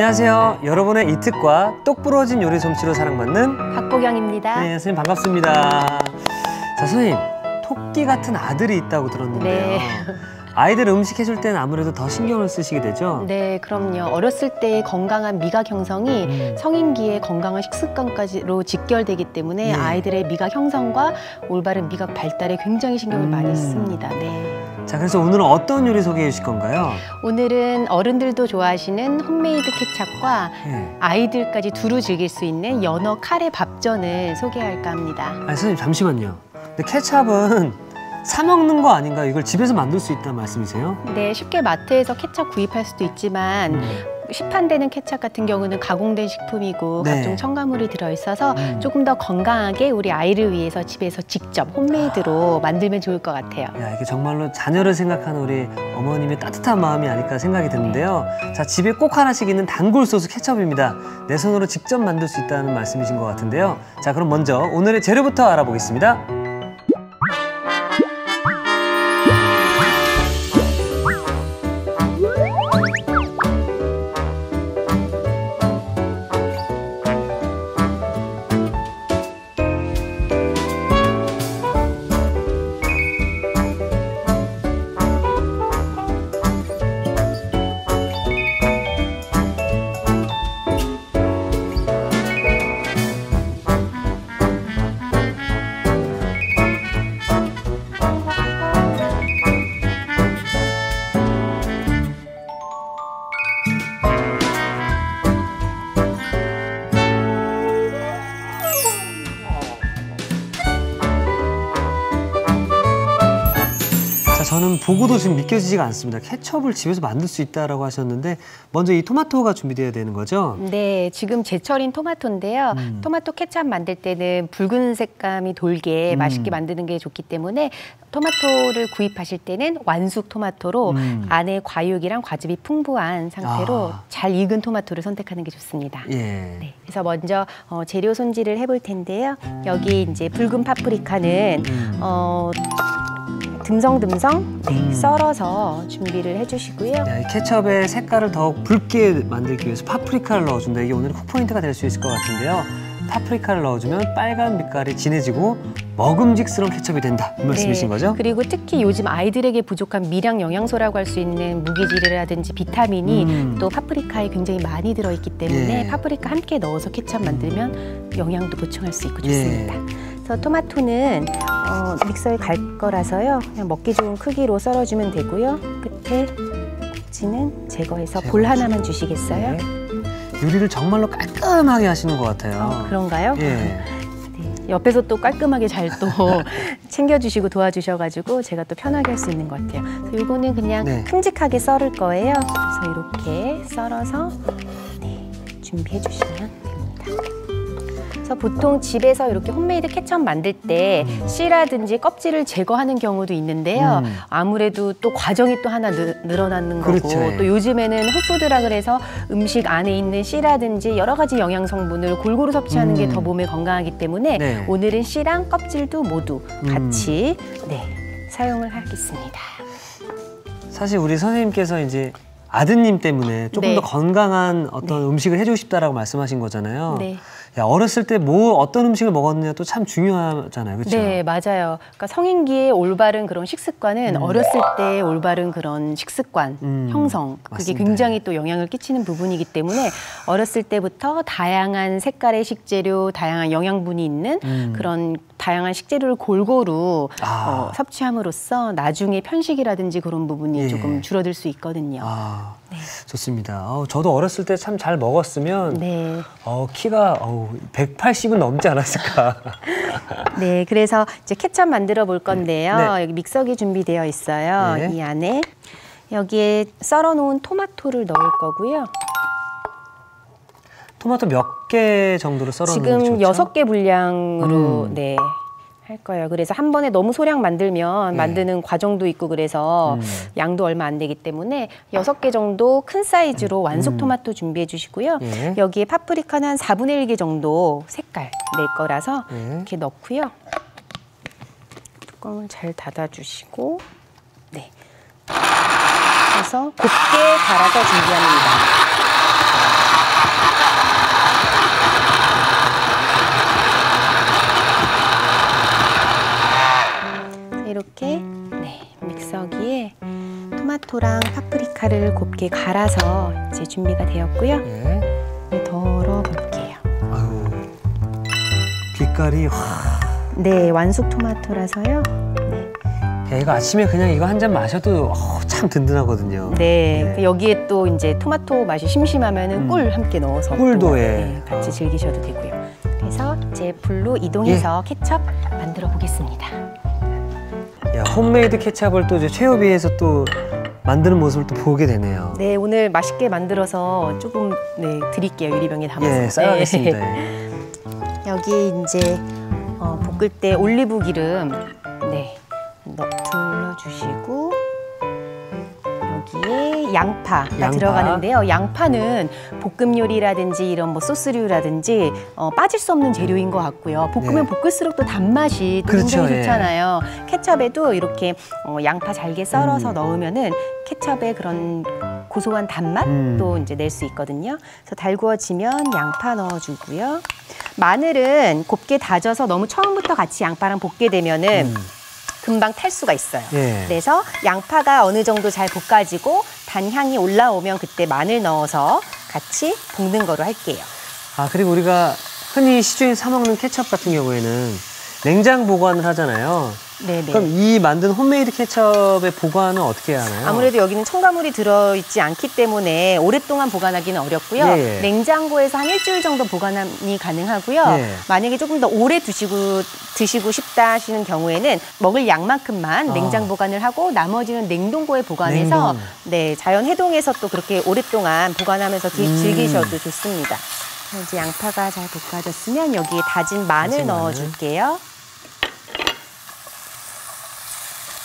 안녕하세요. 여러분의 이 특과 똑 부러진 요리 솜씨로 사랑받는 박보경입니다. 네, 선생님 반갑습니다. 자, 선생님, 토끼 같은 아들이 있다고 들었는데요. 네. 아이들 음식 해줄 때는 아무래도 더 신경을 쓰시게 되죠? 네, 그럼요. 어렸을 때의 건강한 미각 형성이 성인기의 건강한 식습관까지로 직결되기 때문에 네. 아이들의 미각 형성과 올바른 미각 발달에 굉장히 신경을 많이 씁니다. 네. 자, 그래서 오늘은 어떤 요리 소개해 주실 건가요? 오늘은 어른들도 좋아하시는 홈메이드 케찹과 네. 아이들까지 두루 즐길 수 있는 연어 카레 밥전을 소개할까 합니다. 아니, 선생님 잠시만요. 근데 케찹은 사 먹는 거 아닌가요? 이걸 집에서 만들 수 있다는 말씀이세요? 네, 쉽게 마트에서 케찹 구입할 수도 있지만 시판되는 케찹 같은 경우는 가공된 식품이고 네. 각종 첨가물이 들어있어서 조금 더 건강하게 우리 아이를 위해서 집에서 직접 홈메이드로 만들면 좋을 것 같아요. 야, 이게 정말로 자녀를 생각하는 우리 어머님의 따뜻한 마음이 아닐까 생각이 드는데요. 자, 집에 꼭 하나씩 있는 단골 소스 케첩입니다. 내 손으로 직접 만들 수 있다는 말씀이신 것 같은데요. 자, 그럼 먼저 오늘의 재료부터 알아보겠습니다. 저는 보고도 지금 믿겨지지가 않습니다. 케첩을 집에서 만들 수 있다라고 하셨는데 먼저 이 토마토가 준비돼야 되는 거죠? 네, 지금 제철인 토마토인데요. 토마토 케첩 만들 때는 붉은 색감이 돌게 맛있게 만드는 게 좋기 때문에 토마토를 구입하실 때는 완숙 토마토로 안에 과육이랑 과즙이 풍부한 상태로 잘 익은 토마토를 선택하는 게 좋습니다. 예. 네, 그래서 먼저 재료 손질을 해볼 텐데요. 여기 이제 붉은 파프리카는 듬성듬성 썰어서 준비를 해주시고요. 야, 이 케첩의 색깔을 더욱 붉게 만들기 위해서 파프리카를 넣어준다. 이게 오늘 콕 포인트가 될 수 있을 것 같은데요. 파프리카를 넣어주면 빨간 빛깔이 진해지고 먹음직스러운 케첩이 된다. 이 말씀이신 거죠? 그리고 특히 요즘 아이들에게 부족한 미량 영양소라고 할 수 있는 무기질이라든지 비타민이 또 파프리카에 굉장히 많이 들어있기 때문에 파프리카 함께 넣어서 케첩 만들면 영양도 보충할 수 있고 좋습니다. 그래서 토마토는 믹서에 갈 거라서요. 그냥 먹기 좋은 크기로 썰어주면 되고요. 끝에 꼭지는 제거해서 볼 하나만 주시겠어요? 네. 요리를 정말로 깔끔하게 하시는 것 같아요. 그런가요? 예. 네. 옆에서 또 깔끔하게 잘 또 챙겨주시고 도와주셔가지고 제가 또 편하게 할 수 있는 것 같아요. 그래서 요거는 그냥 큼직하게 썰을 거예요. 그래서 이렇게 썰어서 준비해 주시면 됩니다. 그래서 보통 집에서 이렇게 홈메이드 케첩 만들 때 씨라든지 껍질을 제거하는 경우도 있는데요. 아무래도 또 과정이 또 하나 늘어나는 거고 또 요즘에는 홀푸드라 그래서 음식 안에 있는 씨라든지 여러 가지 영양 성분을 골고루 섭취하는 게 더 몸에 건강하기 때문에 오늘은 씨랑 껍질도 모두 같이 사용을 하겠습니다. 사실 우리 선생님께서 이제 아드님 때문에 조금 더 건강한 어떤 음식을 해주고 싶다라고 말씀하신 거잖아요. 네. 야, 어렸을 때 어떤 음식을 먹었느냐도 참 중요하잖아요. 그렇죠? 네, 맞아요. 그러니까 성인기의 올바른 그런 식습관은 어렸을 때의 올바른 그런 식습관 형성, 그게 맞습니다. 굉장히 또 영향을 끼치는 부분이기 때문에 어렸을 때부터 다양한 색깔의 식재료, 다양한 영양분이 있는 그런 다양한 식재료를 골고루 섭취함으로써 나중에 편식이라든지 그런 부분이 조금 줄어들 수 있거든요. 좋습니다. 저도 어렸을 때 참 잘 먹었으면 키가 180은 넘지 않았을까. 네, 그래서 이제 케첩 만들어 볼 건데요. 여기 믹서기 준비되어 있어요. 이 안에 여기에 썰어 놓은 토마토를 넣을 거고요. 토마토 몇 개 정도로 썰어 놓는 게 좋죠? 지금 6개 분량으로 할 거예요. 그래서 한 번에 너무 소량 만들면 만드는 과정도 있고 그래서 양도 얼마 안 되기 때문에 6개 정도 큰 사이즈로 완숙 토마토 준비해 주시고요. 여기에 파프리카는 한 4분의 1개 정도 색깔 낼 거라서 이렇게 넣고요. 뚜껑을 잘 닫아주시고 그래서 곱게 갈아서 준비합니다. 있는데 토마토랑 파프리카를 곱게 갈아서 이제 준비가 되었고요. 예. 네, 덜어볼게요. 아유, 빛깔이 와. 네, 완숙 토마토라서요. 야, 이거 아침에 그냥 이거 한 잔 마셔도 참 든든하거든요. 네, 여기에 또 이제 토마토 맛이 심심하면은 꿀 함께 넣어서 꿀도 또, 예. 네, 같이 즐기셔도 되고요. 그래서 이제 불로 이동해서 케첩 만들어 보겠습니다. 야, 홈메이드 케찹을 또 이제 최호비에서 또 만드는 모습을 또 보게 되네요. 네, 오늘 맛있게 만들어서 조금 드릴게요. 유리병에 담아서. 예, 쌓아가겠습니다. 여기 이제 볶을 때 올리브 기름 둘러주시고 여기에 양파가 들어가는데요. 양파는 볶음 요리라든지 이런 뭐 소스류라든지 빠질 수 없는 재료인 것 같고요. 볶으면 볶을수록 또 단맛이 또 그렇죠, 굉장히 좋잖아요. 케첩에도 이렇게 양파 잘게 썰어서 넣으면은 케첩의 그런 고소한 단맛도 이제 낼 수 있거든요. 그래서 달구어지면 양파 넣어주고요. 마늘은 곱게 다져서 너무 처음부터 같이 양파랑 볶게 되면은 금방 탈 수가 있어요. 예. 그래서 양파가 어느 정도 잘 볶아지고 단향이 올라오면 그때 마늘 넣어서 같이 볶는 거로 할게요. 아, 그리고 우리가 흔히 시중에 사 먹는 케첩 같은 경우에는 냉장 보관을 하잖아요. 네네. 그럼 이 만든 홈메이드 케첩의 보관은 어떻게 해야 하나요? 아무래도 여기는 첨가물이 들어있지 않기 때문에 오랫동안 보관하기는 어렵고요. 예. 냉장고에서 한 일주일 정도 보관이 가능하고요. 예. 만약에 조금 더 오래 드시고 싶다 하시는 경우에는 먹을 양만큼만 냉장 보관을 하고 나머지는 냉동고에 보관해서 네, 자연 해동해서 또 그렇게 오랫동안 보관하면서 즐기셔도 좋습니다. 이제 양파가 잘 볶아졌으면 여기에 다진 마늘 넣어줄게요.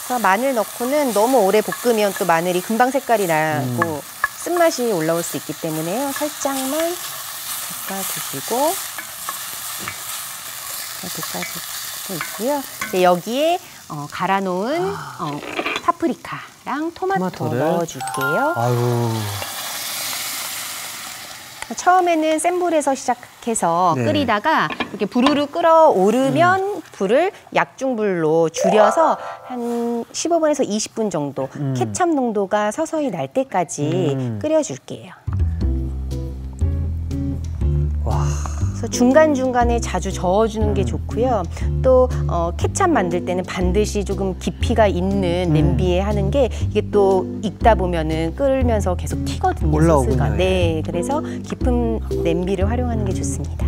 그래서 마늘 넣고는 너무 오래 볶으면 또 마늘이 금방 색깔이 나고 쓴맛이 올라올 수 있기 때문에요. 살짝만 볶아주시고 볶아주고 있고요. 이제 여기에 갈아놓은 파프리카랑 토마토를 넣어줄게요. 아유. 처음에는 센 불에서 시작해서 끓이다가 이렇게 부르르 끓어오르면 불을 약중불로 줄여서 한 15분에서 20분 정도 케첩 농도가 서서히 날 때까지 끓여줄게요. 와. 그래서 중간중간에 자주 저어주는 게 좋고요. 또 케첩 만들 때는 반드시 조금 깊이가 있는 냄비에 하는 게 이게 또 익다 보면은 끓으면서 계속 튀거든요. 올라오군요. 소스가. 네, 그래서 깊은 냄비를 활용하는 게 좋습니다.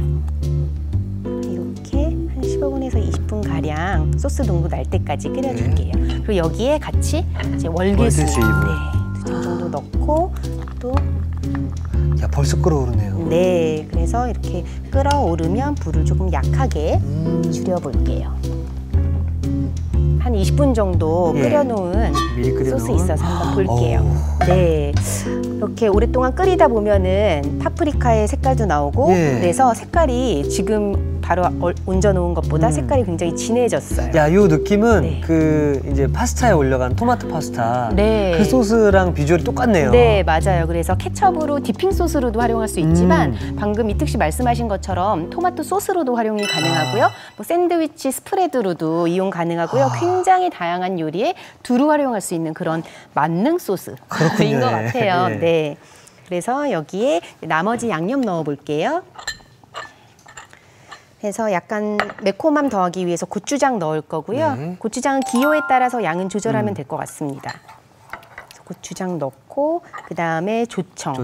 이렇게 한 15분에서 20분 가량 소스 농도 날 때까지 끓여줄게요. 그리고 여기에 같이 이제 월계수잎 2장 정도 넣고 또 야, 벌써 끓어오르네요. 네, 그래서 이렇게 끓어오르면 불을 조금 약하게 줄여볼게요. 한 20분 정도 끓여놓은 소스 있어서 한번 볼게요. 네, 이렇게 오랫동안 끓이다 보면은 파프리카의 색깔도 나오고 그래서 색깔이 지금 바로 얹어놓은 것보다 색깔이 굉장히 진해졌어요. 야, 요 느낌은 그 이제 파스타에 올려간 토마토 파스타 그 소스랑 비주얼이 똑같네요. 네, 맞아요. 그래서 케첩으로 디핑 소스로도 활용할 수 있지만 방금 이특 씨 말씀하신 것처럼 토마토 소스로도 활용이 가능하고요. 뭐 샌드위치 스프레드로도 이용 가능하고요. 굉장히 다양한 요리에 두루 활용할 수 있는 그런 만능 소스인 것 같아요. 네. 그래서 여기에 나머지 양념 넣어볼게요. 그래서 약간 매콤함 더하기 위해서 고추장 넣을 거고요. 고추장은 기호에 따라서 양은 조절하면 될 것 같습니다. 고추장 넣고 그 다음에 조청.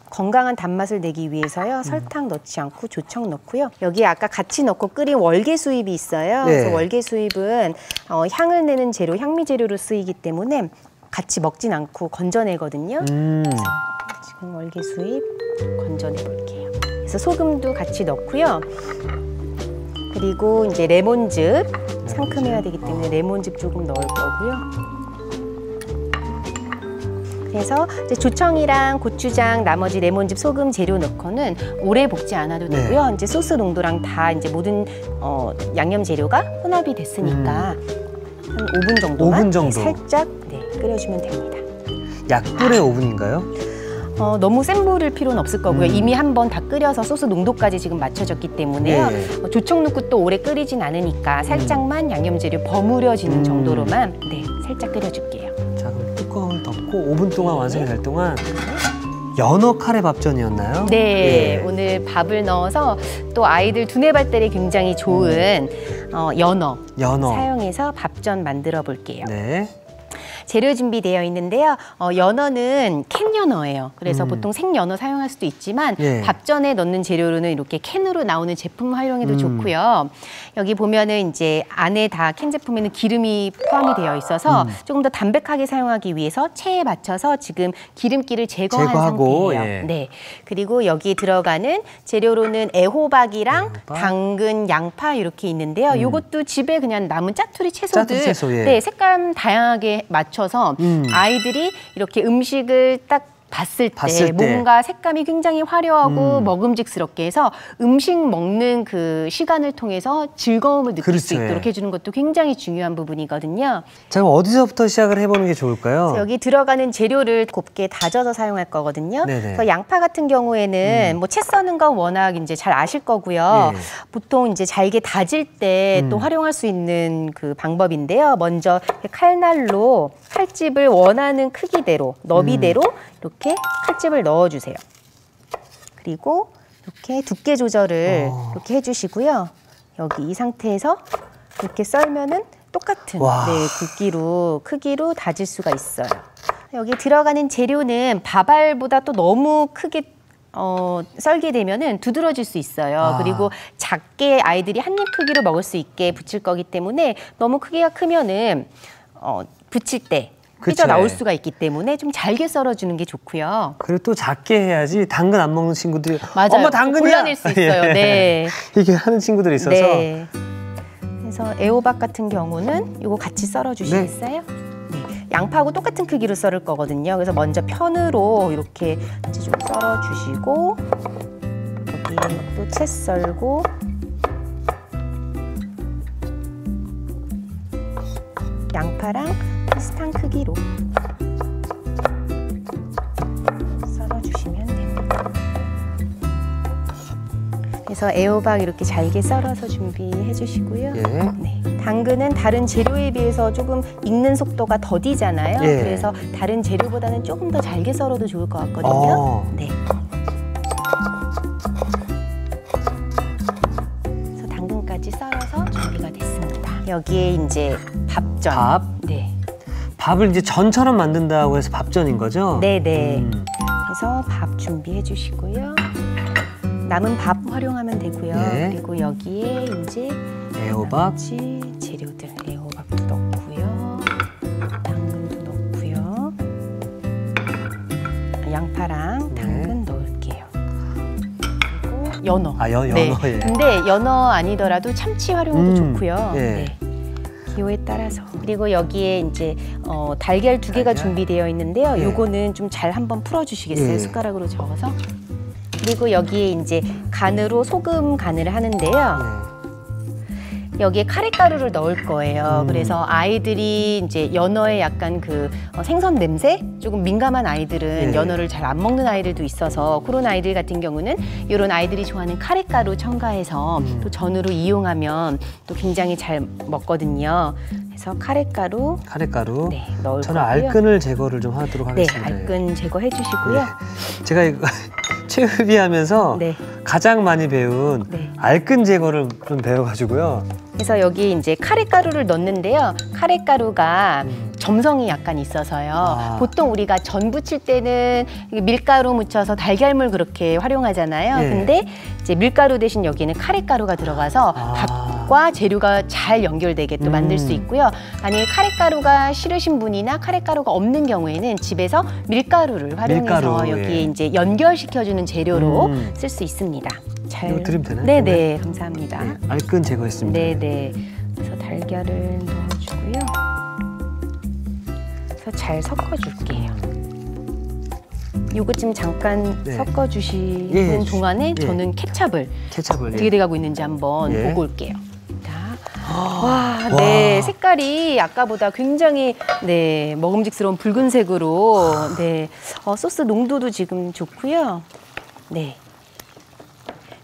건강한 단맛을 내기 위해서요. 설탕 넣지 않고 조청 넣고요. 여기에 아까 같이 넣고 끓인 월계수잎이 있어요. 그래서 월계수잎은 향을 내는 재료, 향미 재료로 쓰이기 때문에 같이 먹진 않고 건져내거든요. 지금 월계수잎 건져내 볼게요. 그래서 소금도 같이 넣고요. 그리고 이제 레몬즙, 상큼해야 되기 때문에 레몬즙 조금 넣을 거고요. 그래서 이제 조청이랑 고추장, 나머지 레몬즙, 소금 재료 넣고는 오래 볶지 않아도 되고요. 이제 소스 농도랑 다 이제 모든 양념 재료가 혼합이 됐으니까 한 5분 정도만 5분 정도. 살짝 끓여주면 됩니다. 약불의 오븐인가요? 너무 센 불일 필요는 없을 거고요. 이미 한번 다 끓여서 소스 농도까지 지금 맞춰졌기 때문에요. 조청 넣고 또 오래 끓이진 않으니까 살짝만 양념재료 버무려지는 정도로만 살짝 끓여줄게요. 자, 그럼 뚜껑을 덮고 5분 동안 완성이 될 동안 연어 카레 밥전이었나요? 네, 오늘 밥을 넣어서 또 아이들 두뇌 발달에 굉장히 좋은 연어 사용해서 밥전 만들어 볼게요. 네. 재료 준비되어 있는데요. 연어는 캔 연어예요. 그래서 보통 생연어 사용할 수도 있지만 밥전에 넣는 재료로는 이렇게 캔으로 나오는 제품 활용해도 좋고요. 여기 보면은 이제 안에 다 캔 제품에는 기름이 포함이 되어 있어서 조금 더 담백하게 사용하기 위해서 체에 맞춰서 지금 기름기를 제거한 상태예요. 네. 그리고 여기 들어가는 재료로는 애호박이랑 당근, 양파 이렇게 있는데요. 이것도 집에 그냥 남은 짜투리 채소들 색감 다양하게 맞춰서 아이들이 이렇게 음식을 딱 봤을 때 뭔가 색감이 굉장히 화려하고 먹음직스럽게 해서 음식 먹는 그 시간을 통해서 즐거움을 느낄 수 있도록 해주는 것도 굉장히 중요한 부분이거든요. 자, 그럼 어디서부터 시작을 해보는 게 좋을까요? 여기 들어가는 재료를 곱게 다져서 사용할 거거든요. 그래서 양파 같은 경우에는 뭐 채 써는 건 워낙 이제 잘 아실 거고요. 보통 이제 잘게 다질 때 또 활용할 수 있는 그 방법인데요. 먼저 칼날로 칼집을 원하는 크기대로, 너비대로 이렇게 칼집을 넣어주세요. 그리고 이렇게 두께 조절을 이렇게 해주시고요. 여기 이 상태에서 이렇게 썰면은 똑같은 굵기로, 크기로 다질 수가 있어요. 여기 들어가는 재료는 밥알보다 또 너무 크게 썰게 되면은 두드러질 수 있어요. 그리고 작게 아이들이 한 입 크기로 먹을 수 있게 부칠 거기 때문에 너무 크기가 크면은 부칠 때 삐져나올 수가 있기 때문에 좀 잘게 썰어주는 게 좋고요. 그리고 또 작게 해야지 당근 안 먹는 친구들이 맞아요. 엄마 당근이야! 골라낼 수 있어요. 네. 이게 하는 친구들이 있어서. 네. 그래서 애호박 같은 경우는 이거 같이 썰어주시겠어요? 네. 양파하고 똑같은 크기로 썰을 거거든요. 그래서 먼저 편으로 이렇게 좀 썰어주시고 여기 또 채 썰고 양파랑 비슷한 크기로 썰어주시면 됩니다. 그래서 애호박 이렇게 잘게 썰어서 준비해 주시고요. 네. 당근은 다른 재료에 비해서 조금 익는 속도가 더디잖아요. 그래서 다른 재료보다는 조금 더 잘게 썰어도 좋을 것 같거든요. 네. 그래서 당근까지 썰어서 준비가 됐습니다. 여기에 이제 밥전. 네. 밥을 이제 전처럼 만든다고 해서 밥전인 거죠? 네네. 그래서 밥 준비해 주시고요. 남은 밥 활용하면 되고요. 그리고 여기에 이제 애호박, 재료들, 애호박도 넣고요. 당근도 넣고요. 양파랑 당근 넣을게요. 그리고 연어. 연어. 네. 근데 연어 아니더라도 참치 활용도 좋고요. 네. 기호에 따라서. 그리고 여기에 이제 달걀 2개가 준비되어 있는데요. 요거는 좀 잘 한번 풀어주시겠어요? 숟가락으로 저어서. 그리고 여기에 이제 간으로 소금 간을 하는데요. 여기에 카레가루를 넣을 거예요. 그래서 아이들이 이제 연어에 약간 그 생선 냄새? 조금 민감한 아이들은 연어를 잘 안 먹는 아이들도 있어서 그런 아이들 같은 경우는 이런 아이들이 좋아하는 카레가루 첨가해서 또 전으로 이용하면 또 굉장히 잘 먹거든요. 그래서 카레가루 넣을 저는 거고요. 알끈을 제거를 좀 하도록 하겠습니다. 네, 알끈 제거해 주시고요. 제가 이거 체육이하면서 가장 많이 배운 알끈 제거를 좀 배워가지고요. 그래서 여기 이제 카레가루를 넣는데요. 카레가루가 점성이 약간 있어서요. 보통 우리가 전 부칠 때는 밀가루 묻혀서 달걀물 그렇게 활용하잖아요. 근데 이제 밀가루 대신 여기는 카레가루가 들어가서 밥과 재료가 잘 연결되게 또 만들 수 있고요. 만약에 카레가루가 싫으신 분이나 카레가루가 없는 경우에는 집에서 밀가루를 활용해서 여기에 이제 연결시켜주는 재료로 쓸 수 있습니다. 이거 드리면 되나요? 네네, 감사합니다. 알끈 제거했습니다. 네네. 그래서 달걀을 넣어주고요. 그래서 잘 섞어줄게요. 요거 좀 잠깐 섞어주시는 동안에 저는 케찹을 어떻게 돼가고 있는지 한번 보고 올게요. 자, 와, 네, 색깔이 아까보다 굉장히 네 먹음직스러운 붉은색으로 네 소스 농도도 지금 좋고요. 네.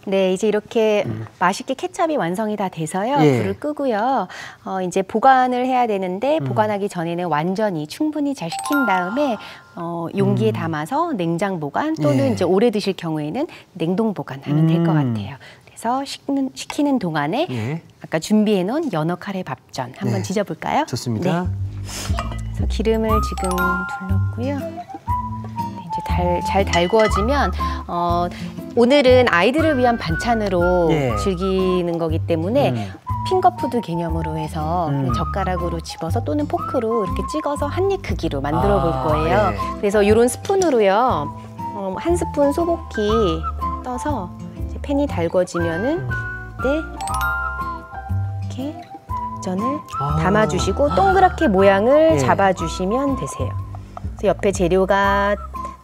네, 이제 이렇게 맛있게 케첩이 완성이 다 돼서요. 예. 불을 끄고요. 이제 보관을 해야 되는데 보관하기 전에는 완전히 충분히 잘 식힌 다음에 용기에 담아서 냉장 보관 또는 예. 이제 오래 드실 경우에는 냉동 보관하면 될 것 같아요. 그래서 식히는 동안에 예. 아까 준비해 놓은 연어 카레 밥전 한번 네. 지져볼까요? 좋습니다. 네. 그래서 기름을 지금 둘렀고요. 이제 잘 달구어지면 오늘은 아이들을 위한 반찬으로 예. 즐기는 거기 때문에 핑거푸드 개념으로 해서 그냥 젓가락으로 집어서 또는 포크로 이렇게 찍어서 한 입 크기로 만들어 볼 거예요. 예. 그래서 이런 스푼으로요. 한 스푼 소복기 떠서 이제 팬이 달궈지면은 네 이렇게 전을 담아주시고 동그랗게 모양을 예. 잡아주시면 되세요. 그래서 옆에 재료가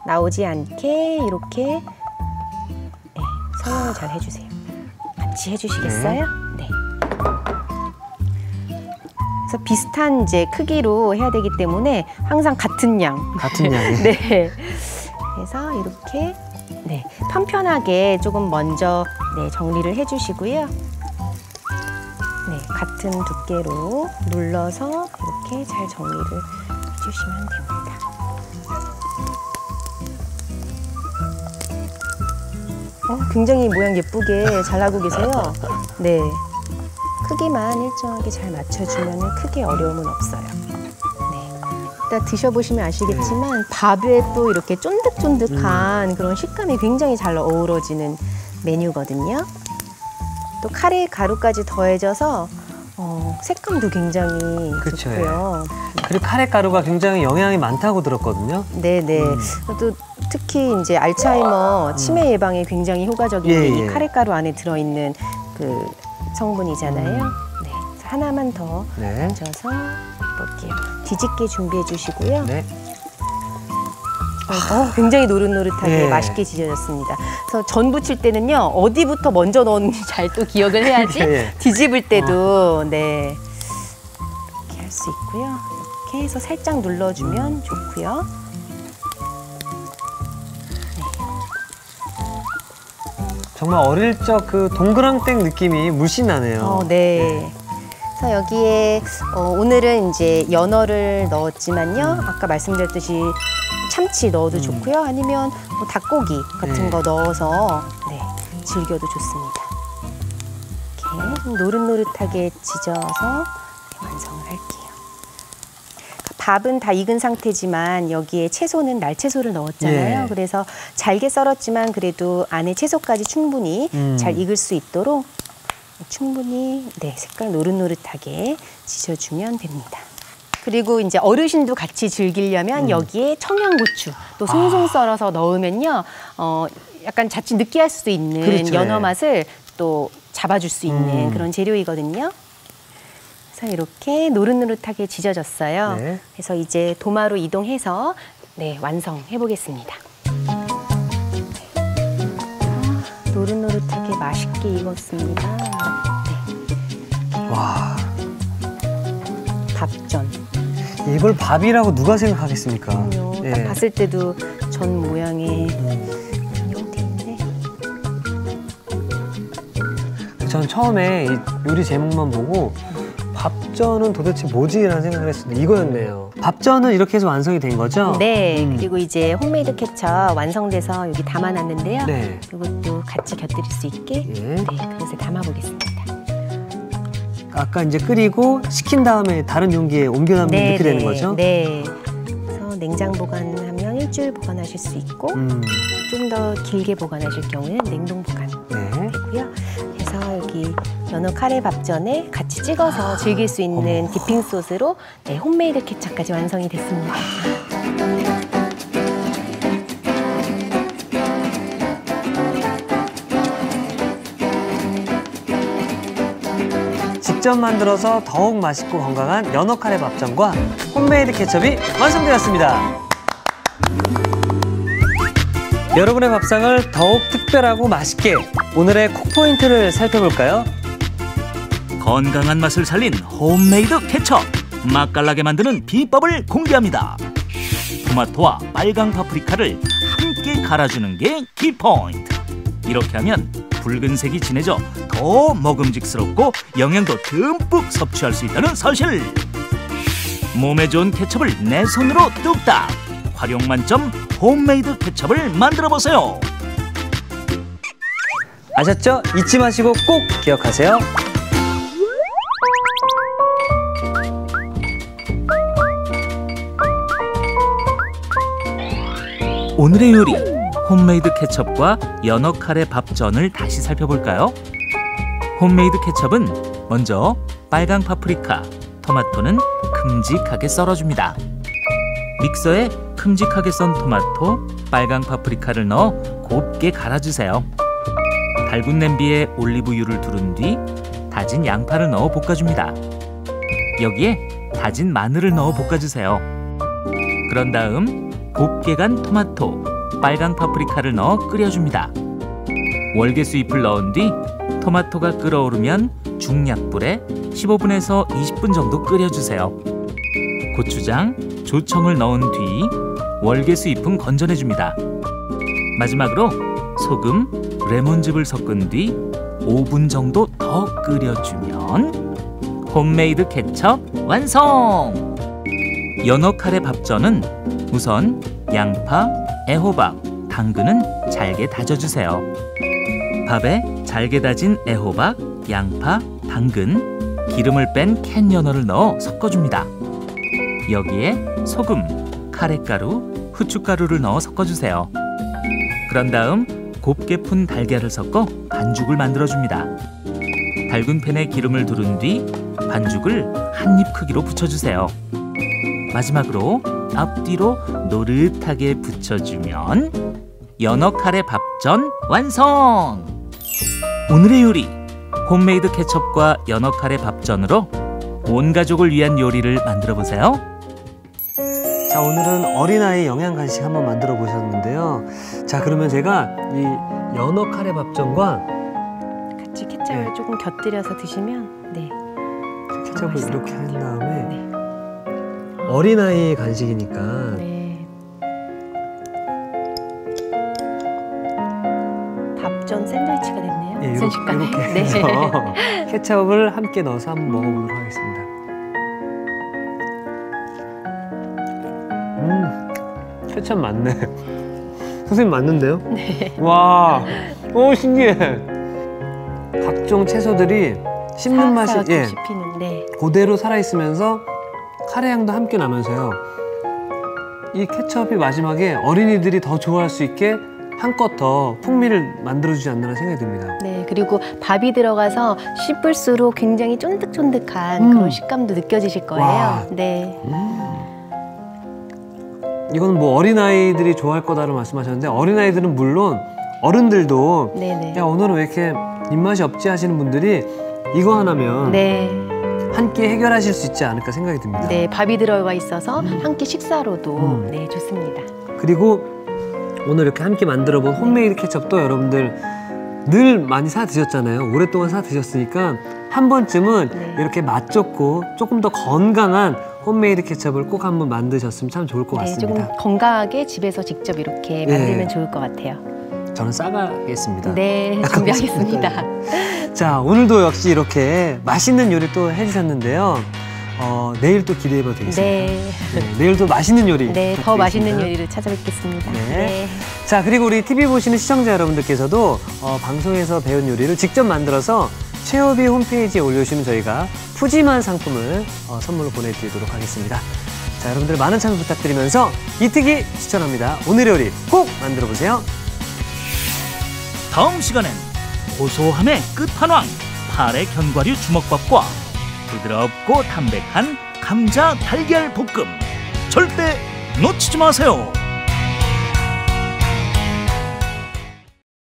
나오지 않게 이렇게 네, 설명을 잘 해주세요. 같이 해주시겠어요? 네. 그래서 비슷한 이제 크기로 해야 되기 때문에 항상 같은 양. 같은 양이. 네. 그래서 이렇게 네 편편하게 조금 먼저 네, 정리를 해주시고요. 네, 같은 두께로 눌러서 이렇게 잘 정리를 해주시면 됩니다. 굉장히 모양 예쁘게 잘 나고 계세요. 네, 크기만 일정하게 잘 맞춰주면 크게 어려움은 없어요. 네, 일단 드셔보시면 아시겠지만 밥에 또 이렇게 쫀득쫀득한 그런 식감이 굉장히 잘 어우러지는 메뉴거든요. 또 카레 가루까지 더해져서 색감도 굉장히 그쵸, 좋고요. 그리고 카레 가루가 굉장히 영양이 많다고 들었거든요. 네네. 또 특히 이제 알츠하이머 치매 예방에 굉장히 효과적인 예, 이 예. 카레 가루 안에 들어있는 그 성분이잖아요. 네. 그래서 하나만 더 네. 얹어서 볼게요. 뒤집게 준비해 주시고요. 네. 굉장히 노릇노릇하게 예. 맛있게 지져졌습니다. 그래서 전 부칠 때는요 어디부터 먼저 넣었는지 잘 또 기억을 해야지 예. 뒤집을 때도 네 이렇게 할 수 있고요. 이렇게 해서 살짝 눌러주면 좋고요. 정말 어릴 적 그 동그랑땡 느낌이 물씬 나네요. 네. 그래서 여기에 오늘은 이제 연어를 넣었지만요. 아까 말씀드렸듯이 참치 넣어도 좋고요. 아니면 뭐 닭고기 같은 네. 거 넣어서 네, 즐겨도 좋습니다. 이렇게 노릇노릇하게 지져서 완성을 할게요. 밥은 다 익은 상태지만 여기에 채소는 날채소를 넣었잖아요. 예. 그래서 잘게 썰었지만 그래도 안에 채소까지 충분히 잘 익을 수 있도록 충분히 네, 색깔 노릇노릇하게 지져주면 됩니다. 그리고 이제 어르신도 같이 즐기려면 여기에 청양고추 또 송송 썰어서 넣으면요, 약간 자칫 느끼할 수도 있는 그렇죠, 연어 예. 맛을 또 잡아줄 수 있는 그런 재료이거든요. 그래서 이렇게 노릇노릇하게 지져졌어요. 네. 그래서 이제 도마로 이동해서 네, 완성해 보겠습니다. 노릇노릇하게 맛있게 익었습니다. 네. 와, 밥전. 이걸 밥이라고 누가 생각하겠습니까? 그럼요. 예. 딱 봤을 때도 전 모양의 형태인데. 전 처음에 이 요리 제목만 보고 밥전은 도대체 뭐지라는 생각을 했었는데 이거였네요. 밥전은 이렇게 해서 완성이 된 거죠? 네. 그리고 이제 홈메이드 케첩 완성돼서 여기 담아놨는데요. 네. 이것도 같이 곁들일 수 있게 예. 네, 그릇에 담아보겠습니다. 아까 이제 끓이고 식힌 다음에 다른 용기에 옮겨놓으면 이렇게 되는 거죠? 네. 그래서 냉장 보관하면 일주일 보관하실 수 있고 좀 더 길게 보관하실 경우에는 냉동 보관 네. 되고요. 그래서 여기 연어 카레 밥전에 같이 찍어서 즐길 수 있는 디핑 소스로 네, 홈메이드 케첩까지 완성이 됐습니다. 직접 만들어서 더욱 맛있고 건강한 연어 카레 밥전과 홈메이드 케첩이 완성되었습니다. 여러분의 밥상을 더욱 특별하고 맛있게 오늘의 콕 포인트를 살펴볼까요? 건강한 맛을 살린 홈메이드 케첩. 맛깔나게 만드는 비법을 공개합니다. 토마토와 빨강 파프리카를 함께 갈아주는 게 키포인트. 이렇게 하면 붉은색이 진해져 더 먹음직스럽고 영양도 듬뿍 섭취할 수 있다는 사실. 몸에 좋은 케첩을 내 손으로 뚝딱. 활용 만점 홈메이드 케첩을 만들어보세요. 아셨죠? 잊지 마시고 꼭 기억하세요. 오늘의 요리, 홈메이드 케첩과 연어 카레 밥전을 다시 살펴볼까요? 홈메이드 케첩은 먼저 빨강 파프리카, 토마토는 큼직하게 썰어줍니다. 믹서에 큼직하게 썬 토마토, 빨강 파프리카를 넣어 곱게 갈아주세요. 달군 냄비에 올리브유를 두른 뒤 다진 양파를 넣어 볶아줍니다. 여기에 다진 마늘을 넣어 볶아주세요. 그런 다음 곱게 간 토마토, 빨강 파프리카를 넣어 끓여줍니다. 월계수 잎을 넣은 뒤 토마토가 끓어오르면 중약불에 15분에서 20분 정도 끓여주세요. 고추장, 조청을 넣은 뒤 월계수 잎은 건져내줍니다. 마지막으로 소금, 레몬즙을 섞은 뒤 5분 정도 더 끓여주면 홈메이드 케첩 완성! 연어 카레 밥전은 우선 양파, 애호박, 당근은 잘게 다져주세요. 밥에 잘게 다진 애호박, 양파, 당근, 기름을 뺀 캔 연어를 넣어 섞어줍니다. 여기에 소금, 카레가루, 후춧가루를 넣어 섞어주세요. 그런 다음 곱게 푼 달걀을 섞어 반죽을 만들어줍니다. 달군 팬에 기름을 두른 뒤 반죽을 한 입 크기로 붙여주세요. 마지막으로 앞뒤로 노릇하게 붙여주면 연어 카레 밥전 완성! 오늘의 요리, 홈메이드 케첩과 연어 카레 밥전으로 온 가족을 위한 요리를 만들어보세요. 자, 오늘은 어린아이 영양 간식 한번 만들어 보셨는데요. 자, 그러면 제가 이 연어 카레 밥전과 같이 케첩을 네. 조금 곁들여서 드시면 네. 케첩을 맛있을 이렇게 것 한 같아요. 다음에 네. 어린아이 간식이니까 네. 밥전 샌드위치가 됐네요. 예, 순식간에. 이렇게 네. 해서 케첩을 함께 넣어서 한번 먹어보도록 하겠습니다. 케첩 맞네. 선생님 맞는데요? 네. 와, 오 신기해. 각종 채소들이 씹는 맛이 예. 씹히는. 네. 그대로 살아있으면서 카레 향도 함께 나면서요. 이 케첩이 마지막에 어린이들이 더 좋아할 수 있게 한껏 더 풍미를 만들어주지 않나 생각이 듭니다. 네, 그리고 밥이 들어가서 씹을수록 굉장히 쫀득쫀득한 그런 식감도 느껴지실 거예요. 와. 네. 이건 뭐 어린아이들이 좋아할 거다라고 말씀하셨는데 어린아이들은 물론 어른들도 네네. 야 오늘은 왜 이렇게 입맛이 없지 하시는 분들이 이거 하나면 네. 한 끼 해결하실 수 있지 않을까 생각이 듭니다. 네, 밥이 들어가 있어서 한 끼 식사로도 네, 좋습니다. 그리고 오늘 이렇게 함께 만들어 본 홈메이드 케첩도 여러분들 늘 많이 사 드셨잖아요. 오랫동안 사 드셨으니까 한 번쯤은 네. 이렇게 맛 좋고 조금 더 건강한 홈메이드 케첩을 꼭 한번 만드셨으면 참 좋을 것 네, 같습니다. 조금 건강하게 집에서 직접 이렇게 네. 만들면 좋을 것 같아요. 저는 싸가겠습니다. 네, 약간 준비하겠습니다. 자, 오늘도 역시 이렇게 맛있는 요리 또 해주셨는데요. 내일 또 기대해봐도 되겠습니다. 네. 내일도 맛있는 요리 네, 더 맛있는 부탁드리겠습니다. 요리를 찾아뵙겠습니다. 네. 네. 자, 그리고 우리 TV 보시는 시청자 여러분들께서도 방송에서 배운 요리를 직접 만들어서 최호비 홈페이지에 올려주시면 저희가 푸짐한 상품을 선물로 보내드리도록 하겠습니다. 자, 여러분들 많은 참여 부탁드리면서 이특이 추천합니다. 오늘의 요리 꼭 만들어보세요. 다음 시간엔 고소함의 끝판왕 파래 견과류 주먹밥과 부드럽고 담백한 감자 달걀 볶음 절대 놓치지 마세요.